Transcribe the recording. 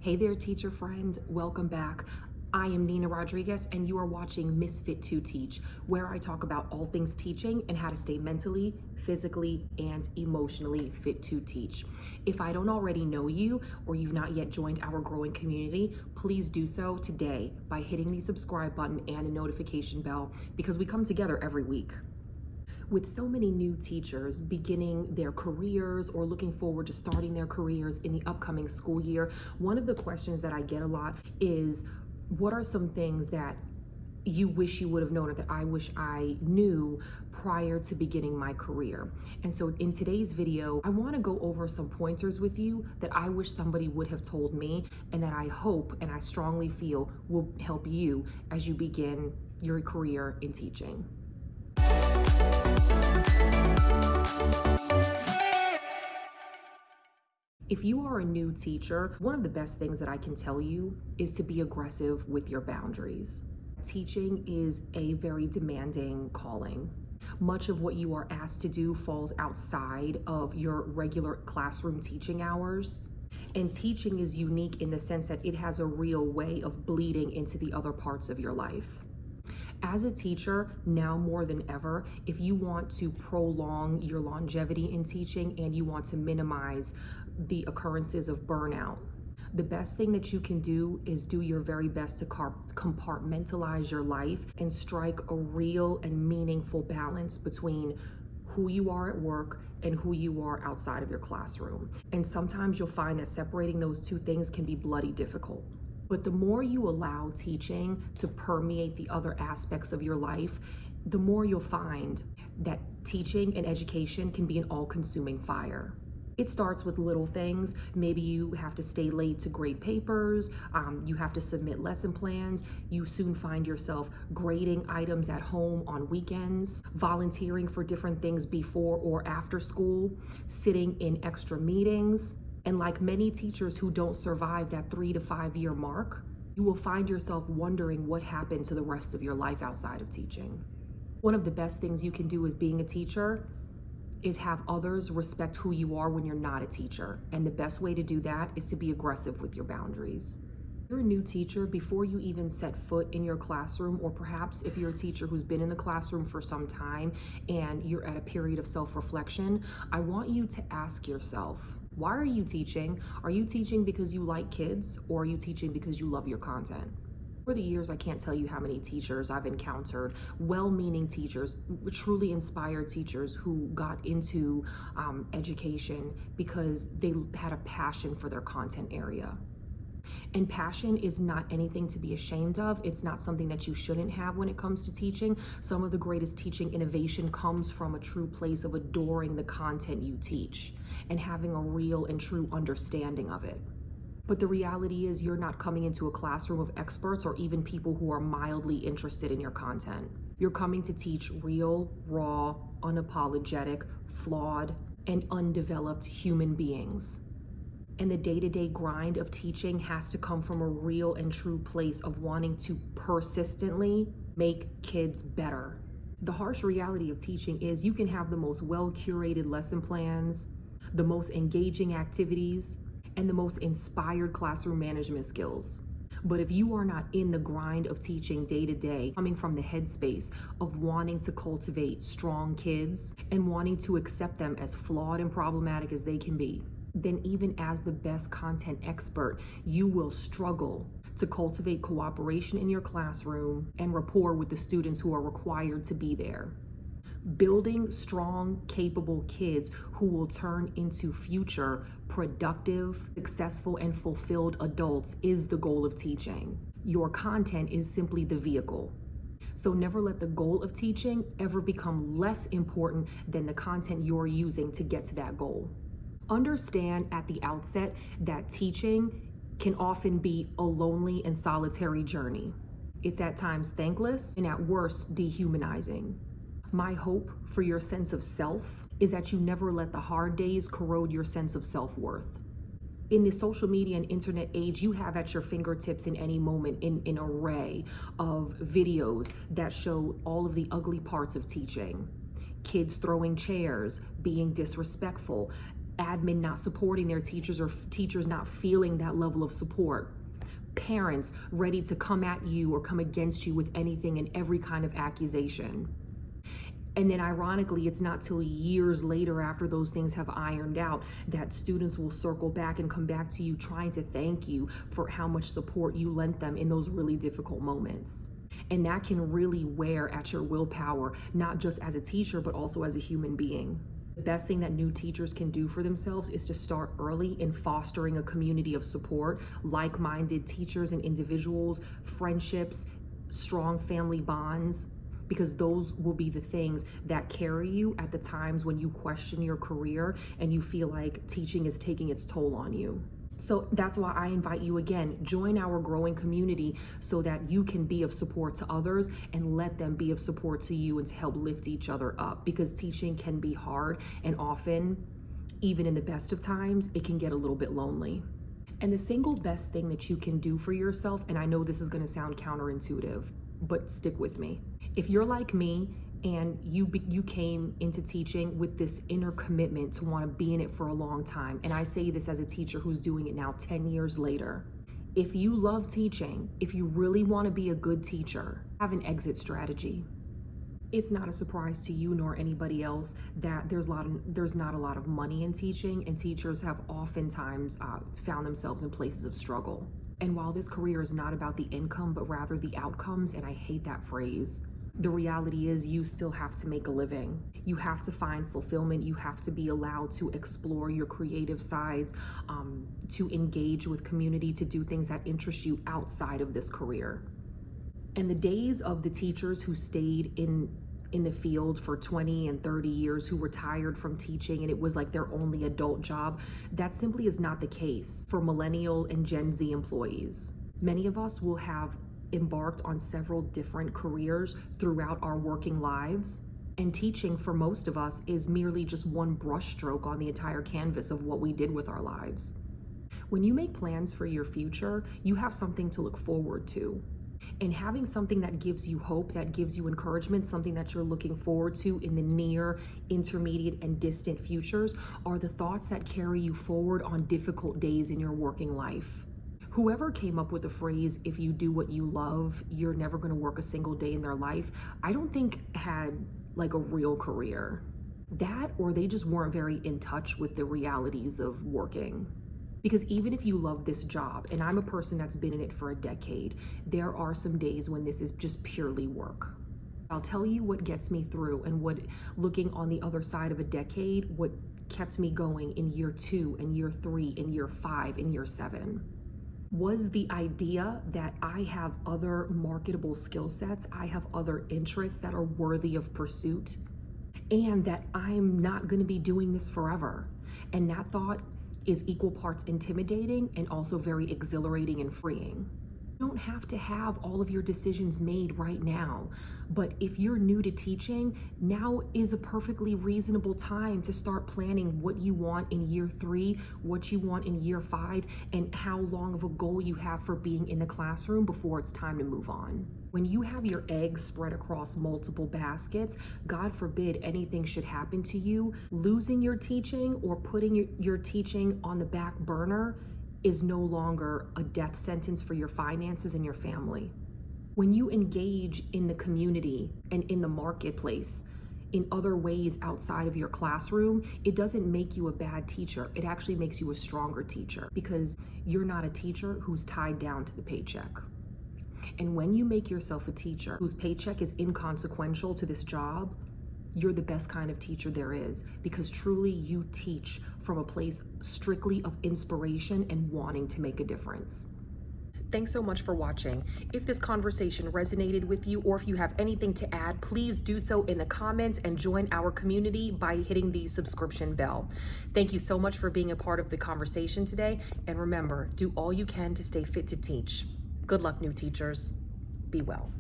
Hey there, teacher friend. Welcome back. I am Nina Rodriguez, and you are watching Misfit to Teach, where I talk about all things teaching and how to stay mentally, physically, and emotionally fit to teach. If I don't already know you or you've not yet joined our growing community, please do so today by hitting the subscribe button and the notification bell because we come together every week. With so many new teachers beginning their careers or looking forward to starting their careers in the upcoming school year, one of the questions that I get a lot is, what are some things that you wish you would have known or that I wish I knew prior to beginning my career? And so in today's video, I want to go over some pointers with you that I wish somebody would have told me and that I hope and I strongly feel will help you as you begin your career in teaching. If you are a new teacher, one of the best things that I can tell you is to be aggressive with your boundaries. Teaching is a very demanding calling. Much of what you are asked to do falls outside of your regular classroom teaching hours. And teaching is unique in the sense that it has a real way of bleeding into the other parts of your life. As a teacher, now more than ever, if you want to prolong your longevity in teaching and you want to minimize the occurrences of burnout, the best thing that you can do is do your very best to compartmentalize your life and strike a real and meaningful balance between who you are at work and who you are outside of your classroom. And sometimes you'll find that separating those two things can be bloody difficult. But the more you allow teaching to permeate the other aspects of your life, the more you'll find that teaching and education can be an all-consuming fire. It starts with little things. Maybe you have to stay late to grade papers, you have to submit lesson plans, you soon find yourself grading items at home on weekends, volunteering for different things before or after school, sitting in extra meetings. And like many teachers who don't survive that 3 to 5 year mark, you will find yourself wondering what happened to the rest of your life outside of teaching. One of the best things you can do as being a teacher is have others respect who you are when you're not a teacher. And the best way to do that is to be aggressive with your boundaries. If you're a new teacher, before you even set foot in your classroom, or perhaps if you're a teacher who's been in the classroom for some time and you're at a period of self-reflection, I want you to ask yourself, why are you teaching? Are you teaching because you like kids, or are you teaching because you love your content? Over the years, I can't tell you how many teachers I've encountered, well-meaning teachers, truly inspired teachers who got into education because they had a passion for their content area. And passion is not anything to be ashamed of. It's not something that you shouldn't have when it comes to teaching. Some of the greatest teaching innovation comes from a true place of adoring the content you teach and having a real and true understanding of it. But the reality is you're not coming into a classroom of experts or even people who are mildly interested in your content. You're coming to teach real, raw, unapologetic, flawed, and undeveloped human beings. And the day-to-day grind of teaching has to come from a real and true place of wanting to persistently make kids better. The harsh reality of teaching is you can have the most well-curated lesson plans, the most engaging activities, and the most inspired classroom management skills. But if you are not in the grind of teaching day to day, coming from the headspace of wanting to cultivate strong kids and wanting to accept them as flawed and problematic as they can be, then even as the best content expert, you will struggle to cultivate cooperation in your classroom and rapport with the students who are required to be there. Building strong, capable kids who will turn into future, productive, successful, and fulfilled adults is the goal of teaching. Your content is simply the vehicle. So never let the goal of teaching ever become less important than the content you're using to get to that goal. Understand at the outset that teaching can often be a lonely and solitary journey. It's at times thankless and at worst dehumanizing. My hope for your sense of self is that you never let the hard days corrode your sense of self-worth. In the social media and internet age, you have at your fingertips in any moment an array of videos that show all of the ugly parts of teaching. Kids throwing chairs, being disrespectful, admin not supporting their teachers or teachers not feeling that level of support, parents ready to come at you or come against you with anything and every kind of accusation. And then ironically, it's not till years later after those things have ironed out that students will circle back and come back to you trying to thank you for how much support you lent them in those really difficult moments. And that can really wear at your willpower, not just as a teacher, but also as a human being. The best thing that new teachers can do for themselves is to start early in fostering a community of support, like-minded teachers and individuals, friendships, strong family bonds, because those will be the things that carry you at the times when you question your career and you feel like teaching is taking its toll on you. So that's why I invite you again, join our growing community so that you can be of support to others and let them be of support to you and to help lift each other up, because teaching can be hard and often, even in the best of times, it can get a little bit lonely. And the single best thing that you can do for yourself, and I know this is going to sound counterintuitive, but stick with me. If you're like me and you came into teaching with this inner commitment to want to be in it for a long time, and I say this as a teacher who's doing it now 10 years later, if you love teaching, if you really want to be a good teacher, have an exit strategy. It's not a surprise to you nor anybody else that there's not a lot of money in teaching, and teachers have oftentimes found themselves in places of struggle. And while this career is not about the income, but rather the outcomes, and I hate that phrase, the reality is you still have to make a living. You have to find fulfillment. You have to be allowed to explore your creative sides, to engage with community, to do things that interest you outside of this career. And the days of the teachers who stayed in the field for 20 and 30 years, who retired from teaching and it was like their only adult job, that simply is not the case for millennial and Gen Z employees. Many of us will have embarked on several different careers throughout our working lives, and teaching for most of us is merely just one brushstroke on the entire canvas of what we did with our lives. When you make plans for your future, you have something to look forward to. And having something that gives you hope, that gives you encouragement, something that you're looking forward to in the near, intermediate, and distant futures are the thoughts that carry you forward on difficult days in your working life. Whoever came up with the phrase, if you do what you love, you're never going to work a single day in their life, I don't think had like a real career. That, or they just weren't very in touch with the realities of working. Because even if you love this job, and I'm a person that's been in it for a decade, there are some days when this is just purely work. I'll tell you what gets me through, and what, looking on the other side of a decade, what kept me going in year 2 and year 3 and year 5 and year 7. Was the idea that I have other marketable skill sets, I have other interests that are worthy of pursuit, and that I'm not going to be doing this forever. And that thought is equal parts intimidating and also very exhilarating and freeing. You don't have to have all of your decisions made right now, but if you're new to teaching, now is a perfectly reasonable time to start planning what you want in year 3, what you want in year 5, and how long of a goal you have for being in the classroom before it's time to move on. When you have your eggs spread across multiple baskets, God forbid anything should happen to you, losing your teaching or putting your teaching on the back burner is no longer a death sentence for your finances and your family. When you engage in the community and in the marketplace in other ways outside of your classroom, it doesn't make you a bad teacher. It actually makes you a stronger teacher, because you're not a teacher who's tied down to the paycheck. And when you make yourself a teacher whose paycheck is inconsequential to this job, you're the best kind of teacher there is, because truly you teach from a place strictly of inspiration and wanting to make a difference. Thanks so much for watching. If this conversation resonated with you, or if you have anything to add, please do so in the comments and join our community by hitting the subscription bell. Thank you so much for being a part of the conversation today. And remember, do all you can to stay fit to teach. Good luck, new teachers. Be well.